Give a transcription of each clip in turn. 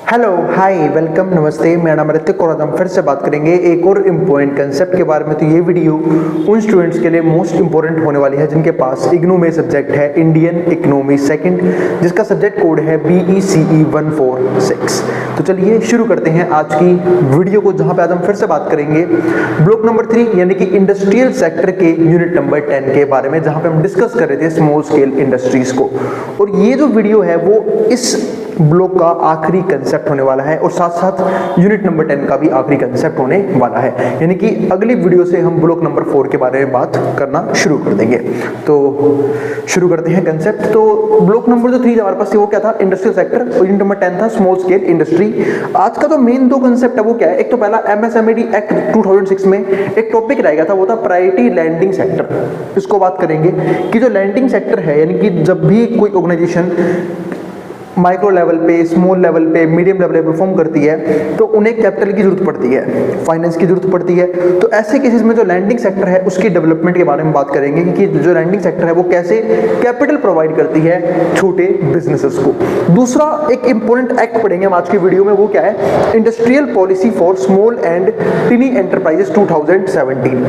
Hello hi welcome नमस्ते, मेरा नाम ऋतिक और आज हम फिर से बात करेंगे एक और इम्पोर्टेंट कंसेप्ट के बारे में। तो ये वीडियो उन स्टूडेंट्स के लिए मोस्ट इंपॉर्टेंट होने वाली है जिनके पास इग्नू में सब्जेक्ट है इंडियन इकोनॉमी सेकंड, जिसका सब्जेक्ट कोड है BECE 146। तो चलिए शुरू करते हैं आज की वीडियो को, जहाँ पे आज हम फिर से बात करेंगे ब्लॉक नंबर 3 यानी कि इंडस्ट्रियल सेक्टर के यूनिट नंबर 10 के बारे में, जहाँ पे हम डिस्कस कर रहे थे स्मॉल स्केल इंडस्ट्रीज को। और ये जो वीडियो है वो इस ब्लॉक का आखिरी कंसेप्ट होने वाला है और साथ साथ यूनिट नंबर 10 का भी आखिरी कंसेप्ट होने वाला है, यानी कि अगली वीडियो से हम ब्लॉक नंबर 4 के बारे में बात करना शुरू कर देंगे। तो शुरू करते हैं कंसेप्ट। तो ब्लॉक नंबर जो 3 हमारे पास वो क्या था, इंडस्ट्रियल सेक्टर, और यूनिट नंबर 10 था स्मॉल स्केल इंडस्ट्री। आज का जो मेन दो कंसेप्ट है वो क्या है, एक तो पहला MSMED एक्ट 2006 में एक टॉपिक रहेगा था, वो था प्रायोरिटी लैंडिंग सेक्टर। इसको बात करेंगे कि जो लैंडिंग सेक्टर है, यानी कि जब भी कोई ऑर्गेनाइजेशन माइक्रो लेवल पे, स्मॉल लेवल पे, मीडियम लेवल पे परफॉर्म करती है तो उन्हें कैपिटल की जरूरत पड़ती है, फाइनेंस की जरूरत पड़ती है। तो ऐसे केसेस में जो लैंडिंग सेक्टर है उसकी डेवलपमेंट के बारे में बात करेंगे कि जो लैंडिंग सेक्टर है वो कैसे कैपिटल प्रोवाइड करती है छोटे बिजनेसेस को। दूसरा एक इंपॉर्टेंट एक्ट पढ़ेंगे हम आज की वीडियो में, वो क्या है, industrial policy for small and टिनी enterprises 2017,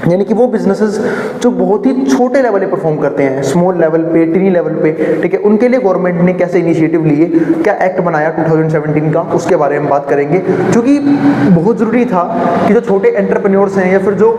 यानी कि वो बिजनेसेस जो बहुत ही छोटे लेवल पे परफॉर्म करते हैं, स्मॉल लेवल पे, टिनी लेवल पे, ठीक है, उनके लिए गवर्नमेंट ने कैसे इनिशिएटिव लिए, क्या एक्ट बनाया 2017 का, उसके बारे में बात करेंगे। क्योंकि बहुत जरूरी था कि जो छोटे एंटरप्रेन्योर्स हैं या फिर जो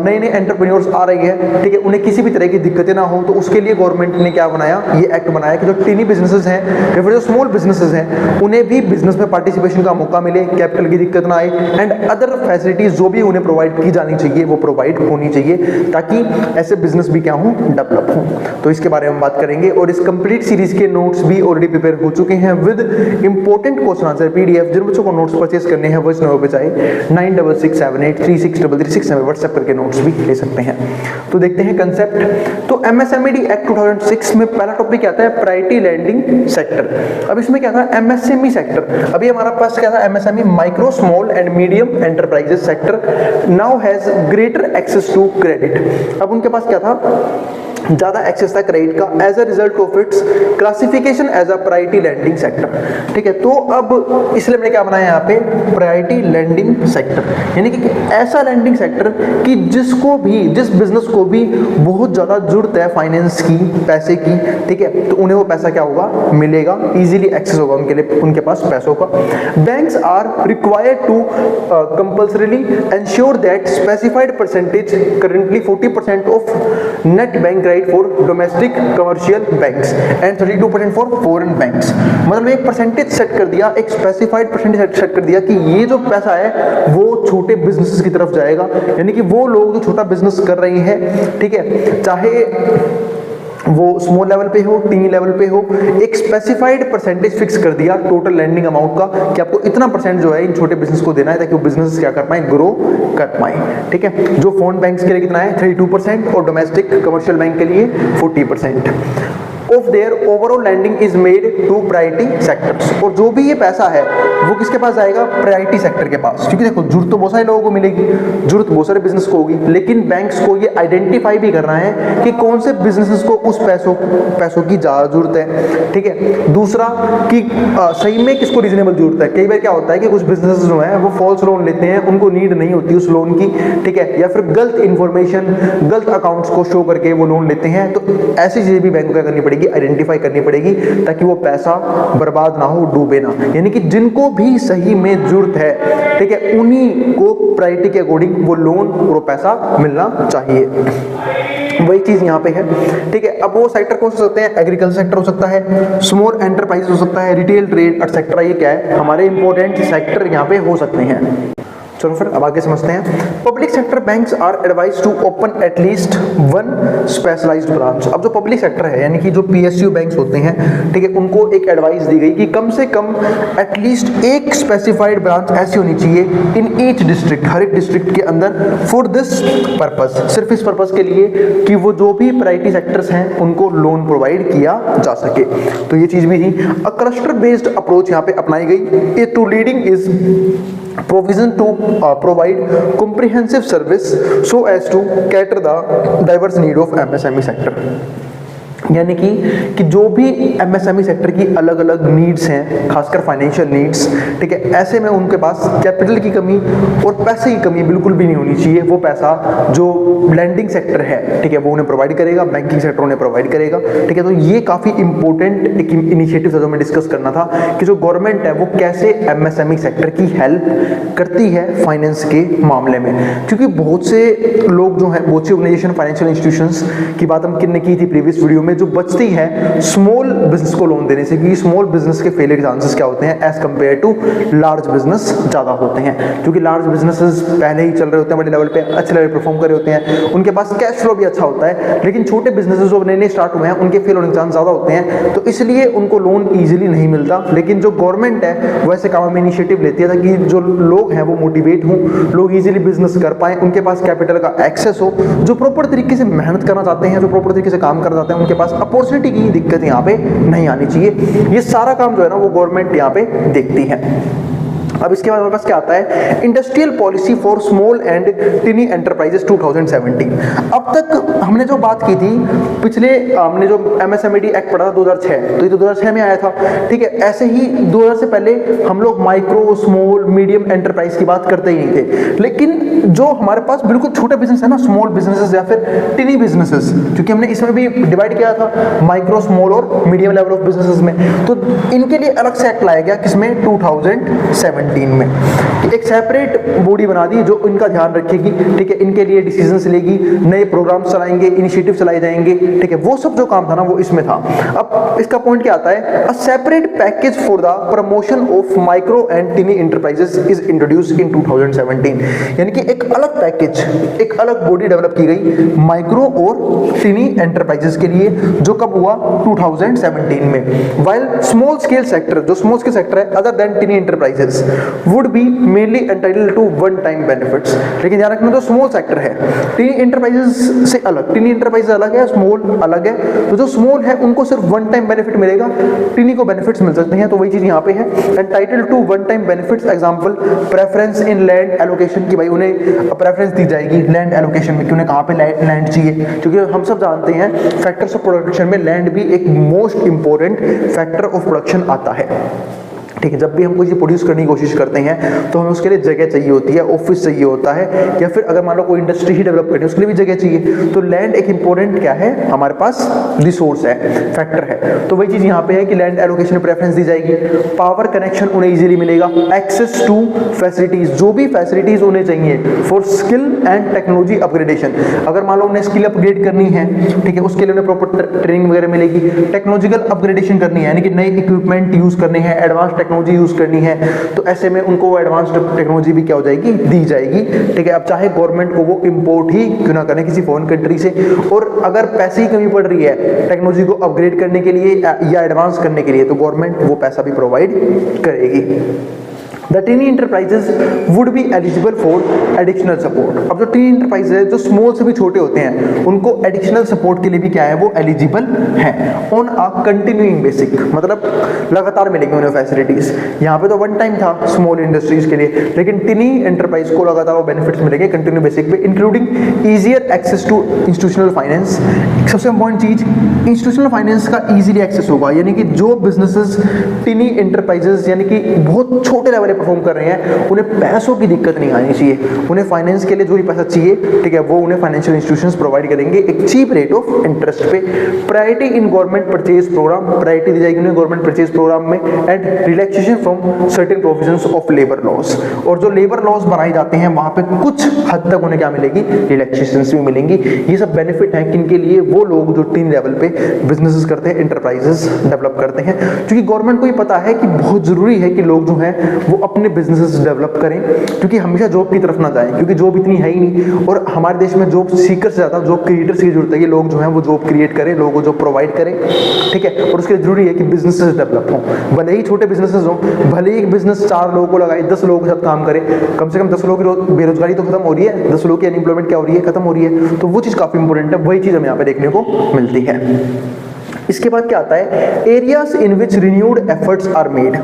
नए नए एंटरप्रेन्योर्स आ रही है, ठीक है, उन्हें किसी भी तरह की दिक्कतें ना हो, तो उसके लिए गवर्नमेंट ने क्या बनाया, ये एक्ट बनाया कि जो टिनी बिजनेसेस हैं या फिर जो स्मॉल बिजनेसेस हैं उन्हें भी बिजनेस में पार्टिसिपेशन का मौका मिले, कैपिटल की दिक्कत ना आए, एंड अदर फैसिलिटीज जो भी उन्हें प्रोवाइड की जानी चाहिए वो प्रोवाइड होनी चाहिए, ताकि ऐसे बिजनेस भी क्या हो, डेवलप हो। तो इसके बारे में बात करेंगे। और इस कंप्लीट सीरीज के नोट्स भी ऑलरेडी प्रिपेयर हो चुके हैं with important question answer PDF। जिन बच्चों को नोट्स परचेस करने हैं वो इस नंबर पे चाहे 9667836333 में व्हाट्सएप करके नोट्स भी ले सकते हैं। तो देखते हैं कंसेप्ट। तो MSMED एक्ट 2006 में पहला टॉपिक क्या आता है, प्रायोरिटी लैंडिंग सेक्टर। अब इसमें क्या था, MSME सेक्टर। अभी हमारा पास क्या था, MSME micro small and medium enterprises sector now has greater access to credit. अब उनके पास क्या था, ज्यादा एक्सेस था क्रेडिट का as a result of its classification as a priority lending sector. ठीक है, तो अब इसलिए मैंने क्या बनाया यहाँ पे, प्रायोरिटी लैंडिंग सेक्टर, यानी कि ऐसा लैंडिंग सेक्टर कि जिसको भी, जिस बिजनेस को भी बहुत ज्यादा जरूरत है फाइनेंस की, पैसे की, ठीक है, तो उन्हें वो पैसा क्या होगा, मिलेगा, इजीली एक्सेस होगा उनके लिए, उनके पास पैसों का। Banks are required to compulsorily ensure that specified percentage, currently 40% of net bank for domestic commercial banks and 32% for foreign banks। मतलब एक परसेंटेज सेट कर दिया, एक स्पेसिफाइड परसेंटेज सेट कर दिया कि ये जो पैसा है वो छोटे बिजनेसेस की तरफ जाएगा, यानी कि वो लोग जो छोटा बिजनेस कर रहे हैं, ठीक है, चाहे वो स्मॉल लेवल पे हो, टीनी लेवल पे हो, एक स्पेसिफाइड परसेंटेज फिक्स कर दिया टोटल लैंडिंग अमाउंट का कि आपको इतना परसेंट जो है इन छोटे बिजनेस को देना है, ताकि वो बिजनेस क्या कर पाए, ग्रो कर पाए। ठीक है, जो फॉरेन बैंक्स के लिए कितना है, 32%, और डोमेस्टिक कमर्शियल बैंक के लिए 40% of their overall lending is made to priority sectors. और जो भी ये पैसा है वो किसके पास जाएगा, प्रायोरिटी सेक्टर के पास। क्योंकि देखो जरूरत तो बहुत सारे लोगों को मिलेगी, जरूरत बहुत सारे बिजनेस को होगी, लेकिन बैंक्स को ये आइडेंटिफाई भी करना है कि कौन से बिजनेसेस को उस पैसों की ज्यादा जरूरत है। ठीक है, दूसरा कि सही में किसको रीजनेबल जरूरत है। कई बार क्या होता है कि कुछ बिजनेसेस जो है वो फॉल्स लोन लेते हैं, उनको नीड नहीं होती उस लोन की, ठीक है, या फिर गलत इंफॉर्मेशन, गलत अकाउंट्स को शो करके वो लोन लेते हैं। तो ऐसी चीजें भी बैंक को क्या करनी पड़ेगी, आइडेंटिफाई करनी पड़ेगी, ताकि वो पैसा बर्बाद ना हो, डूबे ना। यानी कि जिनको भी सही में जरूरत है, ठीक है, उन्हीं को प्रायोरिटी के अकॉर्डिंग वो लोन और वो पैसा मिलना चाहिए। वही चीज यहाँ पे है। ठीक है, अब वो सेक्टर कौन से हो सकते हैं, एग्रीकल्चर सेक्टर हो सकता है, स्मॉल एंटरप्राइज हो सकता है, रिटेल ट्रेड एक्सेट्रा, ये क्या है, हमारे इंपॉर्टेंट सेक्टर यहाँ पे हो सकते हैं। चलो फिर अब आगे समझते हैं। Public sector banks are advised to open at least one specialised branch. अब जो पब्लिक सेक्टर है, यानी कि जो PSU बैंक्स होते हैं, ठीक है, उनको एक एडवाइस दी गई कि कम से कम एटलीस्ट एक स्पेसिफाइड ब्रांच ऐसी होनी चाहिए इन ईच डिस्ट्रिक्ट, हर एक डिस्ट्रिक्ट के अंदर, फॉर दिस पर्पस, सिर्फ इस पर्पस के लिए कि वो जो भी प्रायोरिटी सेक्टर्स हैं उनको लोन प्रोवाइड किया जा सके। तो ये चीज भी थी। अ क्लस्टर बेस्ड अप्रोच यहाँ पे अपनाई गई। To leading is provision to provide comprehensive service so as to cater the diverse need of MSME sector। यानी कि जो भी एमएसएमई सेक्टर की अलग अलग नीड्स हैं, खासकर फाइनेंशियल नीड्स, ठीक है, ऐसे में उनके पास कैपिटल की कमी और पैसे की कमी बिल्कुल भी नहीं होनी चाहिए। वो पैसा जो लैंडिंग सेक्टर है, ठीक है, वो उन्हें प्रोवाइड करेगा, बैंकिंग सेक्टर उन्हें प्रोवाइड करेगा, ठीक है। तो ये काफ़ी इंपॉर्टेंट एक इनिशिएटिव था जो हमें डिस्कस करना था कि जो गवर्नमेंट है वो कैसे एमएसएमई सेक्टर की हेल्प करती है फाइनेंस के मामले में। क्योंकि बहुत से लोग जो हैं, बहुत सी ऑर्गेनाइजेशन, फाइनेंशियल इंस्टीट्यूशंस की बात हम किन्ने की थी प्रीवियस वीडियो में, जो बचती है स्मॉल बिजनेस को लोन देने से, क्योंकि स्मॉल बिजनेस के फेलियर चांसेस क्या होते हैं as compare to large business ज़्यादा होते हैं। क्योंकि लार्ज बिजनेसेस पहले ही चल रहे होते हैं, बड़े लेवल पे अच्छे लेवल परफॉर्म कर रहे होते हैं, उनके पास कैश फ्लो भी अच्छा होता है, लेकिन छोटे बिजनेसेस जो नए नए स्टार्ट हुए हैं उनके फेल होने के चांस ज़्यादा होते हैं, तो इसलिए उनको लोन ईजिली नहीं मिलता। लेकिन जो गवर्नमेंट है वो ऐसे काम में इनिशिएटिव लेती है ताकि जो लोग हैं वो मोटिवेट हों, लोग ईजिली बिजनेस कर पाएँ, उनके पास कैपिटल का एक्सेस हो, जो प्रॉपर तरीके से मेहनत करना चाहते हैं, जो प्रॉपर तरीके से काम करना चाहते हैं, उनके पास अपॉर्चुनिटी की दिक्कत यहाँ पे नहीं आनी चाहिए। ये सारा काम जो है ना वो गवर्नमेंट यहाँ पे देखती है। अब इसके बाद हमारे पास क्या आता है, industrial policy for small and टिनी enterprises 2017। अब तक हमने जो बात की थी पिछले, हमने जो एमएसएमई एक्ट पढ़ा था 2006, तो ये तो 2006 में आया था, ठीक है। ऐसे ही 2000 से पहले हम लोग माइक्रो, स्मॉल, मीडियम एंटरप्राइज की बात करते ही नहीं थे। लेकिन जो हमारे पास बिल्कुल छोटे बिजनेस है ना, स्मॉल बिजनेसेस या फिर टिनी बिजनेसेस, क्योंकि हमने इसमें भी डिवाइड किया था माइक्रो, स्मॉल और मीडियम लेवल ऑफ बिजनेसेस में, तो इनके लिए अलग से एक्ट लाया गया, किसमें, 2017 में। एक सेपरेट बॉडी बना दी जो इनका ध्यान रखेगी, ठीक है, इनके लिए डिसीजंस लेगी, नए प्रोग्राम चलाएंगे, इनिशिएटिव चलाए जाएंगे, ठीक है, वो सब जो काम था ना वो इसमें था। अब इसका पॉइंट क्या आता है, a separate package for the promotion of micro and टिनी enterprises is introduced in 2017। यानी कि एक अलग पैकेज, एक अलग बॉडी डेवलप की गई माइक्रो और टिनी एंटरप्राइजेस के लिए, जो कब हुआ, 2017 में। वाइल स्मॉल स्केल सेक्टर, जो स्मॉल स्केल सेक्टर है other than टिनी enterprises would be mainly entitled to one time benefits। लेकिन ध्यान रखना, जो स्मॉल सेक्टर है टिनी एंटरप्राइजेस से अलग, टिनी एंटरप्राइजेस अलग है, स्मॉल अलग है, तो जो स्मॉल है उनको सिर्फ वन टाइम बेनिफिट मिलेगा, टिनी को बेनिफिट्स मिल सकते हैं। तो वही चीज यहाँ पे है, entitled to one time benefits, example preference in land allocation, की भाई उन्हें प्रेफरेंस दी जाएगी लैंड एलोकेशन में कि उन्हें कहाँ पे लैंड चाहिए, क्योंकि हम सब जानते हैं फैक्टर्स ऑफ प्रोडक्शन में लैंड भी एक most important factor of production आता है, ठीक है। जब भी हम कोई चीज़ प्रोड्यूस करने की कोशिश करते हैं तो हमें उसके लिए जगह चाहिए होती है, ऑफिस चाहिए होता है, या फिर अगर मान लो कोई इंडस्ट्री ही डेवलप करनी है उसके लिए भी जगह चाहिए। तो लैंड एक इंपॉर्टेंट क्या है, हमारे पास रिसोर्स है, फैक्टर है। तो वही चीज़ यहाँ पे है कि लैंड एलोकेशन प्रेफरेंस दी जाएगी, पावर कनेक्शन उन्हें इजीली मिलेगा, एक्सेस टू फैसिलिटीज, जो भी फैसिलिटीज उन्हें चाहिए for skill and technology upgradation, अगर मान लो उन्हें स्किल अपग्रेड करनी है, ठीक है, उसके लिए उन्हें प्रॉपर ट्रेनिंग वगैरह मिलेगी, टेक्नोलॉजिकल अपग्रेडेशन करनी है, यानी कि नए इक्विपमेंट यूज करने हैं, एडवांस टेक्नोलॉजी यूज करनी है, तो ऐसे में उनको एडवांस टेक्नोलॉजी भी क्या हो जाएगी, दी जाएगी, ठीक है। अब चाहे गवर्नमेंट को वो इंपोर्ट ही क्यों ना करें किसी फॉरेन कंट्री से, और अगर पैसे की कमी पड़ रही है टेक्नोलॉजी को अपग्रेड करने के लिए या एडवांस करने के लिए, तो गवर्नमेंट वो पैसा भी प्रोवाइड करेगी। The tiny enterprises would be eligible for additional support। अब जो टीनी एंटरप्राइज है, जो स्मॉल से भी छोटे होते हैं, उनको एडिशनल सपोर्ट के लिए भी क्या है, वो एलिजिबल है ऑन अ कंटिन्यूइंग बेसिक, मतलब लगातार मिलेंगे उन्हें फैसिलिटीज। यहाँ पे तो वन टाइम था स्मॉल इंडस्ट्रीज के लिए, लेकिन टिनी एंटरप्राइज को लगातार वो बेनिफिट्स मिलेंगे कंटिन्यू बेसिक पे, including easier access to institutional finance. सबसे इंपॉर्टेंट चीज, इंस्टीट्यूशनल फाइनेंस का ईजिली एक्सेस होगा, यानी कि जो बिजनेसेस टिनी एंटरप्राइजेस यानी कि बहुत छोटे लेवल परफॉर्म कर रहे हैं, उन्हें पैसों की दिक्कत नहीं आनी चाहिए, उन्हें फाइनेंस के लिए जो भी पैसा चाहिए, ठीक है, वो उन्हें फाइनेंशियल इंस्टीट्यूशंस प्रोवाइड करेंगे एक चीप रेट ऑफ इंटरेस्ट पे। Priority in government purchase programme, priority दी जाएगी उन्हें गवर्नमेंट परचेज प्रोग्राम में, and relaxation from certain provisions of labour laws, और जो लेबर लॉज बनाए जाते हैं वहां पे कुछ हद तक उन्हें क्या मिलेगी, रिलैक्सेशंस भी मिलेंगी। ये सब बेनिफिट है किनके लिए, वो लोग जो टीन लेवल पे बिजनेसेस करते हैं, इंटरप्राइजेस डेवलप करते हैं, क्योंकि गवर्नमेंट को ये पता है कि बहुत जरूरी है कि लोग जो हैं वो अपने बिजनेसेस डेवलप करें, क्योंकि हमेशा जॉब की तरफ ना जाएं, क्योंकि जॉब इतनी है ही नहीं, और हमारे देश में जॉब सीकर से ज़्यादा जॉब क्रिएटर्स की जरूरत है कि लोग जो हैं वो जॉब क्रिएट करें, लोगों को जॉब प्रोवाइड करें, ठीक है। और उसके लिए जरूरी है कि बिजनेसेस डेवलप हों, भले ही छोटे बिजनेसेस हों, भले ही एक बिजनेस 4 लोगों को लगाए, 10 लोगों के साथ काम करे, कम से कम 10 लोगों की बेरोजगारी तो खत्म हो रही है, 10 लोगों की अनएम्प्लॉयमेंट क्या हो रही है, खत्म हो रही है। तो वो चीज़ काफ़ी इंपॉर्टेंट है, वही चीज़ हमें यहाँ पे देखने को मिलती है। इसके बाद क्या आता है, areas in which renewed efforts are made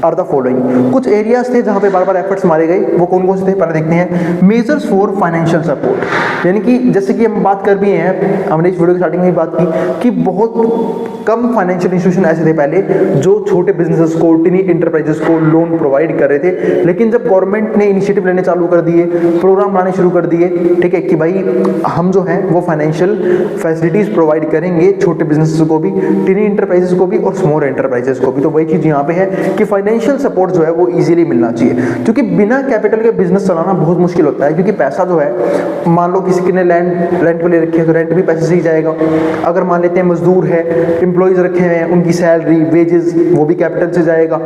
are the following. कुछ एरियाज थे जहां पे बार बार एफर्ट्स मारे गए, वो कौन कौन से थे पहले देखते हैं। मेजर्स फॉर फाइनेंशियल सपोर्ट, यानी कि जैसे कि हम बात कर भी हैं, हमने इस वीडियो की स्टार्टिंग में ही बात की कि बहुत कम फाइनेंशियल इंस्टीट्यूशन ऐसे थे पहले जो छोटे बिजनेसेस को, टिनी इंटरप्राइजेस को लोन प्रोवाइड कर रहे थे। लेकिन जब गवर्नमेंट ने इनिशिएटिव लेने चालू कर दिए, प्रोग्राम लाने शुरू कर दिए, ठीक है, कि भाई हम जो है वो फाइनेंशियल फैसिलिटीज प्रोवाइड करेंगे छोटे बिजनेसेस को भी, टिनी इंटरप्राइजेस को भी और स्मॉल एंटरप्राइजेस को भी। तो वही चीज यहाँ पे है कि फाइनेंशियल सपोर्ट जो है वो इजीली मिलना चाहिए, क्योंकि बिना कैपिटल के बिजनेस चलाना बहुत मुश्किल होता है। क्योंकि पैसा जो है, मान लो किसी ने लैंड रेंट पे ले रखी है तो रेंट भी पैसे से ही जाएगा। अगर मान लेते हैं मजदूर है, एम्प्लॉइज रखे हुए हैं, उनकी सैलरी, वेजेस, वो भी कैपिटल से जाएगा।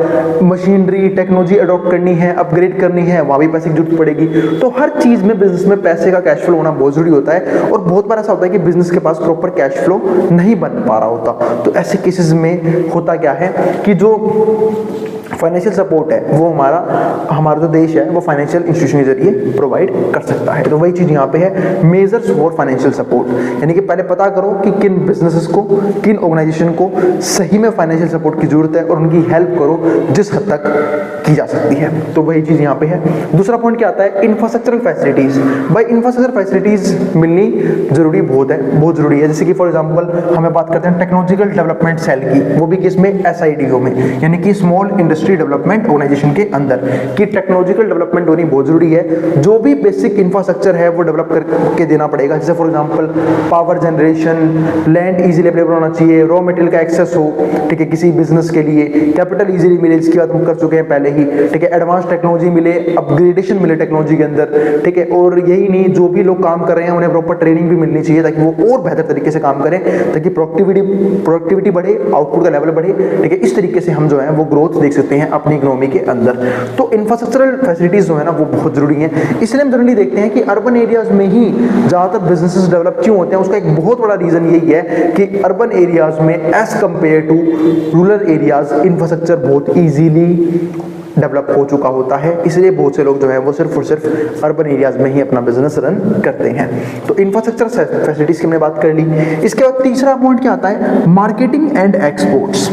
मशीनरी, टेक्नोलॉजी अडॉप्ट करनी है, अपग्रेड करनी है, वहाँ भी पैसे की जरूरत पड़ेगी। तो हर चीज में, बिजनेस में पैसे का कैश फ्लो होना बहुत जरूरी होता है। और बहुत बार ऐसा होता है कि बिजनेस के पास प्रॉपर कैश फ्लो नहीं बन पा रहा होता। तो ऐसे केसेस में होता क्या है कि जो फाइनेंशियल सपोर्ट है वो हमारा जो देश है वो फाइनेंशियल इंस्टीट्यूशन के जरिए प्रोवाइड कर सकता है। तो वही चीज यहाँ पे है, मेजर्स फॉर फाइनेंशियल सपोर्ट, यानी कि पहले पता करो कि किन बिजनेसेस को, किन ऑर्गेनाइजेशन को सही में फाइनेंशियल सपोर्ट की जरूरत है और उनकी हेल्प करो जिस हद तक की जा सकती है। तो वही चीज यहाँ पे है। दूसरा पॉइंट क्या आता है, इंफ्रास्ट्रक्चरल फैसिलिटीज। भाई इंफ्रास्ट्रक्चर फैसिलिटीज मिलनी जरूरी बहुत जरूरी है। जैसे कि फॉर एग्जाम्पल हमें बात करते हैं टेक्नोलॉजिकल डेवलपमेंट सेल की, वो भी किसमें, SIDO में, यानी कि स्मॉल इंडस्ट्री डेवलपमेंट ऑर्गेनाइजेशन के अंदर की टेक्नोलॉजिकल डेवलपमेंट होनी बहुत जरूरी है। जो भी बेसिक इंफ्रास्ट्रक्चर है वो डेवलप करके देना पड़ेगा। जैसे for example power generation, land easily available होना चाहिए, रॉ मटेरियल का एक्सेस हो, ठीक है, किसी बिजनेस के लिए कैपिटल इजीली मिले, इसकी बात हम कर चुके हैं पहले ही, ठीक है, एडवांस टेक्नोलॉजी मिले, अपग्रेडेशन मिले टेक्नोलॉजी के अंदर, ठीक है। और यही नहीं, जो भी लोग काम कर रहे हैं उन्हें प्रॉपर ट्रेनिंग भी मिलनी चाहिए ताकि वो और बेहतर तरीके से काम करें, ताकि प्रोडक्टिविटी बढ़े, आउटपुट का लेवल बढ़े, ठीक है। इस तरीके से हम जो है वो ग्रोथ देख सकते हैं अपनी इकोनॉमी के अंदर। तो इंफ्रास्ट्रक्चरल फैसिलिटीज जो है ना वो बहुत जरूरी है। इसलिए हम जनरली देखते हैं कि अर्बन एरियाज में ही ज्यादातर बिजनेसेस डेवलप क्यों होते हैं। उसका एक बहुत बड़ा रीजन यही है कि अर्बन एरियाज में as compare to rural areas infrastructure बहुत इजीली डेवलप हो चुका होता है। इसलिए बहुत से लोग जो है वो सिर्फ और सिर्फ अर्बन एरियाज में ही अपना बिजनेस रन करते हैं। तो इंफ्रास्ट्रक्चर फैसिलिटीज की हमने बात कर ली। इसके बाद तीसरा पॉइंट क्या आता है, मार्केटिंग एंड एक्सपोर्ट्स।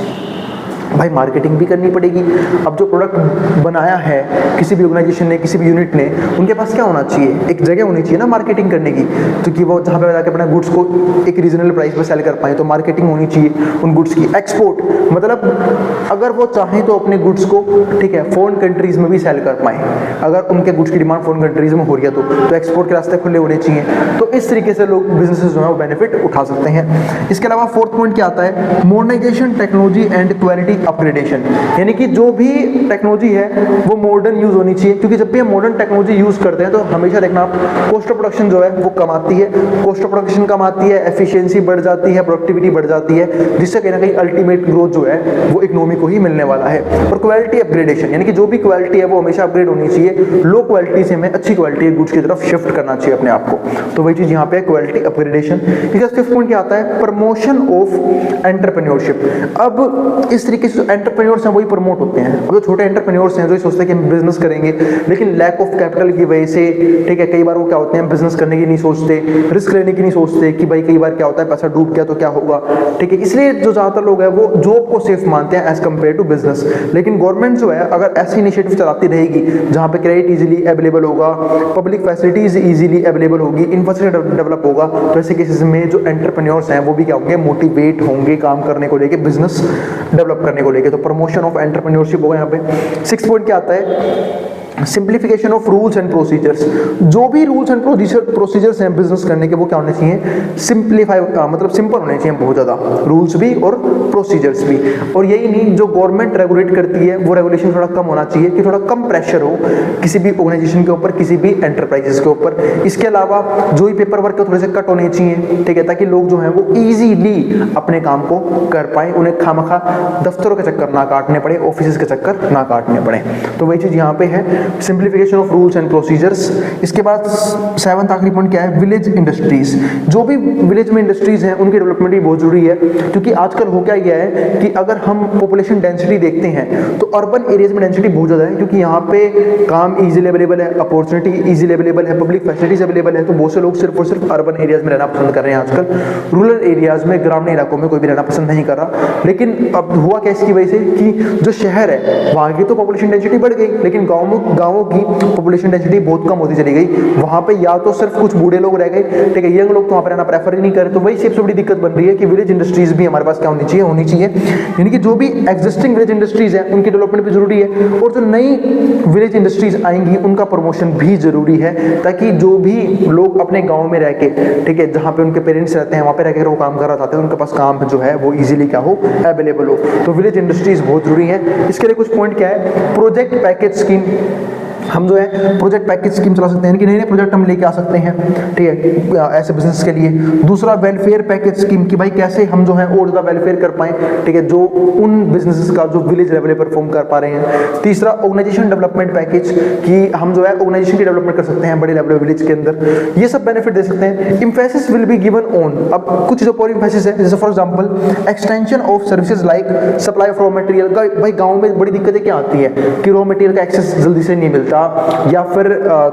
भाई मार्केटिंग भी करनी पड़ेगी। अब जो प्रोडक्ट बनाया है किसी भी ऑर्गेनाइजेशन ने, किसी भी यूनिट ने, उनके पास क्या होना चाहिए, एक जगह होनी चाहिए ना मार्केटिंग करने की, क्योंकि वो जहाँ पे जाकर अपने गुड्स को एक रीजनल प्राइस पे सेल कर पाए। तो मार्केटिंग होनी चाहिए उन गुड्स की। एक्सपोर्ट मतलब अगर वो चाहें तो अपने गुड्स को, ठीक है, फॉरेन कंट्रीज में भी सेल कर पाए। अगर उनके गुड्स की डिमांड फॉरेन कंट्रीज में हो रही है तो एक्सपोर्ट के रास्ते खुले होने चाहिए। तो इस तरीके से लोग बिजनेसेस जो है वो बेनिफिट उठा सकते हैं। इसके अलावा फोर्थ पॉइंट क्या आता है, modernisation, technology and quality upgradation, यानी कि जो भी टेक्नोलॉजी है वो मॉडर्न यूज होनी चाहिए। क्योंकि जब भी हम मॉडर्न टेक्नोलॉजी यूज करते हैं तो हमेशा देखना आप, कॉस्ट ऑफ प्रोडक्शन जो है वो कम आती है, कॉस्ट ऑफ प्रोडक्शन कम आती है, एफिशिएंसी बढ़ जाती है, प्रोडक्टिविटी बढ़ जाती है, जिससे कहीं ना कहीं अल्टीमेट ग्रोथ जो है वो इकोनॉमी को ही मिलने वाला है। और क्वालिटी अपग्रेडेशन, यानी कि जो भी क्वालिटी है वो हमेशा अपग्रेड होनी चाहिए। लो क्वालिटी से हमें अच्छी क्वालिटी गुड्स की तरफ शिफ्ट करना चाहिए अपने आप को। तो वही चीज यहाँ पे क्वालिटी अपग्रेडेशन। इसका फिफ्थ पॉइंट क्या आता है, प्रमोशन ऑफ एंटरप्रेन्योरशिप। अब इस तरीके से एंटरप्रेन्योर्स हैं वही प्रमोट होते हैं। अब जो छोटे एंटरप्रेन्योर्स हैं जो सोचते हैं कि हम बिजनेस करेंगे, लेकिन लैक ऑफ कैपिटल की वजह से, ठीक है, कई बार वो क्या होते हैं, बिजनेस करने की नहीं सोचते, रिस्क लेने की नहीं सोचते कि भाई कई बार क्या होता है पैसा डूब गया तो क्या होगा, ठीक है। इसलिए जो ज्यादातर लोग हैं वो जॉब को सेफ मानते हैं एज कंपेयर टू बिजनेस। लेकिन गवर्नमेंट जो है अगर ऐसी इनिशिएटिव चलाती रहेगी जहां पे क्रेडिट इजीली अवेलेबल होगा, पब्लिक फैसिलिटीज इजीली अवेलेबल होगी, इंफ्रास्ट्रक्चर डेवलप होगा, तो ऐसे केसेस में जो एंटरप्रेन्योर्स हैं वो भी क्या होंगे, मोटिवेट होंगे काम करने को लेके, बिजनेस डेवलप करने को लेके। तो प्रमोशन ऑफ एंटरप्रेन्योरशिप होगा यहाँ पे। सिक्स्थ पॉइंट क्या आता है, simplification of rules and procedures. जो भी रूल्स एंड प्रोसीजर्स हैं बिजनेस करने के वो क्या होने चाहिए, सिंप्लीफाई, मतलब सिंपल होने चाहिए बहुत ज्यादा, रूल्स भी और प्रोसीजर्स भी। और यही नहीं, जो गवर्नमेंट रेगुलेट करती है वो रेगुलेशन थोड़ा कम होना चाहिए कि थोड़ा कम प्रेशर हो किसी भी ऑर्गेनाइजेशन के ऊपर, किसी भी एंटरप्राइजेस के ऊपर। इसके अलावा जो भी पेपर वर्क थोड़े से कट होने चाहिए, ठीक है, ताकि लोग जो है वो इजीली अपने काम को कर पाए, उन्हें खामखा दफ्तरों के चक्कर ना काटने पड़े, ऑफिस के चक्कर ना काटने पड़े। तो वही चीज यहाँ पे है। Simplification of rules and procedures. इसके बाद 7th आखिरी पॉइंट क्या है, विलेज इंडस्ट्रीज। जो भी विलेज में इंडस्ट्रीज हैं उनकी डेवलपमेंट भी बहुत जरूरी है, क्योंकि आजकल हो क्या गया है कि अगर हम पॉपुलेशन डेंसिटी देखते हैं तो अर्बन एरियाज में डेंसिटी बहुत ज़्यादा है, क्योंकि यहाँ पे काम इजीली अवेलेबल है, अपॉर्चुनिटी इजीली अवेलेबल है, पब्लिक फैसिलिटीज अवेलेबल है, तो बहुत से लोग सिर्फ और सिर्फ अर्बन एरियाज में रहना पसंद कर रहे हैं आजकल। रूरल एरियाज में, ग्रामीण इलाकों में कोई भी रहना पसंद नहीं कर रहा। लेकिन अब हुआ क्या इसकी वजह से कि जो शहर है वहाँ की तो पॉपुलेशन डेंसिटी बढ़ गई, लेकिन गाँवों की पॉपुलेशन डेंसिटी बहुत कम होती चली गई। वहाँ पे या तो सिर्फ कुछ बूढ़े लोग रह गए, ठीक है, यंग लोग तो वहाँ पर रहना प्रेफर ही नहीं कर रहे। तो वही सबसे बड़ी दिक्कत बन रही है कि विलेज इंडस्ट्रीज भी हमारे पास क्या होनी चाहिए, यानी कि जो भी एग्जिस्टिंग विलेज इंडस्ट्रीज है उनकी डेवलपमेंट भी जरूरी है, और जो नई विलेज इंडस्ट्रीज आएंगी उनका प्रमोशन भी जरूरी है, ताकि जो भी लोग अपने गाँव में रह के, ठीक है, जहाँ पे उनके पेरेंट्स रहते हैं वहाँ पे रहकर वो काम करना चाहते हैं, उनके पास काम जो है वो इजीली क्या हो, अवेलेबल हो। तो विलेज इंडस्ट्रीज बहुत जरूरी है। इसके लिए कुछ पॉइंट क्या है, प्रोजेक्ट पैकेज स्कीम। हम जो है प्रोजेक्ट पैकेज स्कीम चला सकते हैं कि नए नए प्रोजेक्ट हम लेके आ सकते हैं, ठीक है, ऐसे बिजनेस के लिए। दूसरा वेलफेयर पैकेज स्कीम कि भाई कैसे हम जो है और ज़्यादा वेलफेयर कर पाएँ, ठीक है, जो उन बिजनेसेस का जो विलेज लेवल पर परफॉर्म कर पा रहे हैं। तीसरा ऑर्गेनाइजेशन डेवलपमेंट पैकेज कि हम जो है ऑर्गेनाइजेशन की डेवलपमेंट कर सकते हैं बड़े लेवल विलेज के अंदर, ये सब बेनिफिट दे सकते हैं। Emphasis will be given on, अब कुछ चीज़ों पर इम्फेसिस है, जैसे for example extension of services like supply of raw material. भाई गाँव में बड़ी दिक्कतें क्या आती है कि रॉ मटेरियल का एक्सेस जल्दी से नहीं मिलता, या फिर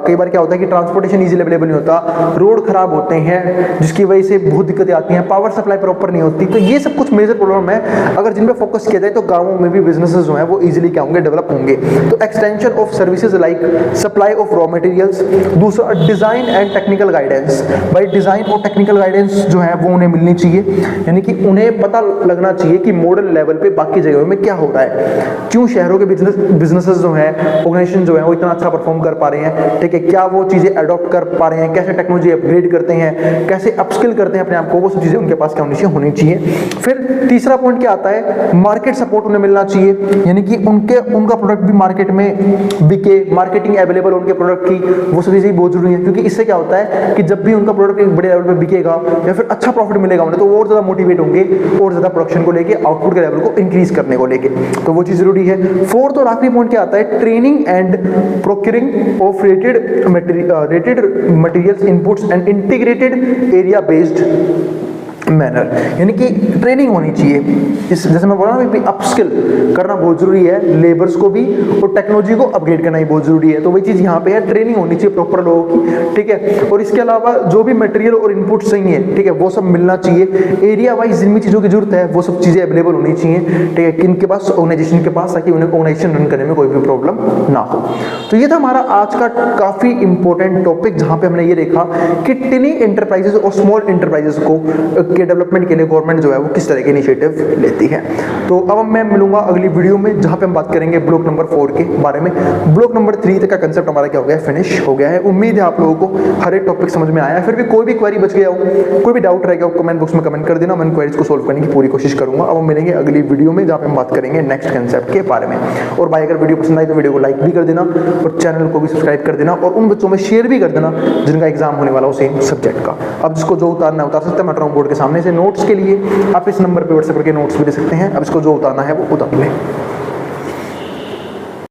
कई बार क्या होता है कि ट्रांसपोर्टेशन इजीली अवेलेबल नहीं होता, रोड खराब होते हैं जिसकी वजह से बहुत दिक्कतें आती हैं, पावर सप्लाई प्रॉपर नहीं होती। तो ये सब कुछ मेजर प्रॉब्लम है, अगर जिन पे फोकस किया जाए तो गांवों में भी बिजनेसेस जो हैं वो इजीली क्या होंगे, डेवलप होंगे। तो extension of services like supply of raw materials. दूसरा डिजाइन एंड टेक्निकल गाइडेंस, भाई डिजाइन और टेक्निकल गाइडेंस जो है वो उन्हें मिलनी चाहिए, यानी कि उन्हें पता लगना चाहिए कि मॉडल लेवल पे बाकी जगहों में क्या हो रहा है, क्यों शहरों के बिजनेसेस जो है, ऑर्गेनाइजेशन जो है वो इतना अच्छा परफॉर्म कर पा रहे हैं, ठीक है, क्या वो चीजें अडॉप्ट कर पा रहे हैं, कैसे टेक्नोलॉजी अपग्रेड करते हैं, कैसे अपस्किल करते हैं अपने आप को, वो सब चीजें उनके पास क्या होनी चाहिए। फिर तीसरा पॉइंट क्या आता है, मार्केट सपोर्ट उन्हें मिलना चाहिए, यानी कि उनका प्रोडक्ट भी मार्केट में बिके, मार्केटिंग अवेलेबल उनके प्रोडक्ट की, वो सब चीजें बहुत जरूरी है, क्योंकि इससे क्या होता है कि जब भी उनका प्रोडक्ट एक बड़े लेवल पर बिकेगा या फिर अच्छा प्रॉफिट मिलेगा उन्हें, तो वो और ज्यादा मोटिवेट होंगे और ज्यादा प्रोडक्शन को लेके, आउटपुट के लेवल को इंक्रीज करने को लेके, तो वो चीज जरूरी है। फोर्थ और आखिरी पॉइंट क्या आता है, training and procuring of rated materials inputs and integrated area based manner, यानी कि ट्रेनिंग होनी चाहिए। इस जैसे मैं बोल रहा हूँ अपस्किल करना बहुत जरूरी है, लेबर्स को भी और टेक्नोलॉजी को अपग्रेड करना ही बहुत जरूरी है। तो वही चीज़ यहाँ पे है, ट्रेनिंग होनी चाहिए प्रॉपर लोगों की, ठीक है। और इसके अलावा जो भी मटेरियल और इनपुट चाहिए, ठीक है, वो सब मिलना चाहिए। एरिया वाइज जिन भी चीज़ों की जरूरत है वो सब चीज़ें अवेलेबल होनी चाहिए, ठीक है, किनके पास, ऑर्गेनाइजेशन के पास, ताकि उन्हें ऑर्गेनाइजेशन रन करने में कोई भी प्रॉब्लम ना हो। तो ये था हमारा आज का काफ़ी इंपॉर्टेंट टॉपिक, जहाँ पे हमने ये देखा कि टिनी एंटरप्राइजेस और स्मॉल एंटरप्राइजेस को के डेवलपमेंट के लिए गवर्नमेंट जो है वो किस तरह के इनिशिएटिव लेती है। तो अब मैं मिलूंगा अगली वीडियो में, जहां पे हम बात करेंगे ब्लॉक नंबर 4 के बारे में। ब्लॉक नंबर 3 तक का कंसेप्ट हमारा क्या हो गया है, फिनिश हो गया है। उम्मीद है आप लोगों को हर एक टॉपिक समझ में आया है। फिर भी कोई भी क्वेरी बच गया हो, कोई भी डाउट रह गया हो, कमेंट बॉक्स में कमेंट कर देना, मैं क्वेरीज को सोल्व करने की पूरी कोशिश करूंगा। अब हम मिलेंगे अगली वीडियो में, जहां पे हम बात करेंगे नेक्स्ट कंसेप्ट के बारे में। और भाई अगर वीडियो पसंद आई तो वीडियो को लाइक भी कर देना और चैनल को भी सब्सक्राइब कर देना, और उन बच्चों में शेयर भी कर देना जिनका एग्जाम होने वाला हो सेम सब्जेक्ट का। अब जिसको जो उतारना है उतार सकते हैं, मैं बोर्ड के सामने से। नोट्स के लिए आप इस नंबर पे व्हाट्सएप करके नोट्स भी दे सकते हैं। अब इसको जो उतारना है वो उतार लें।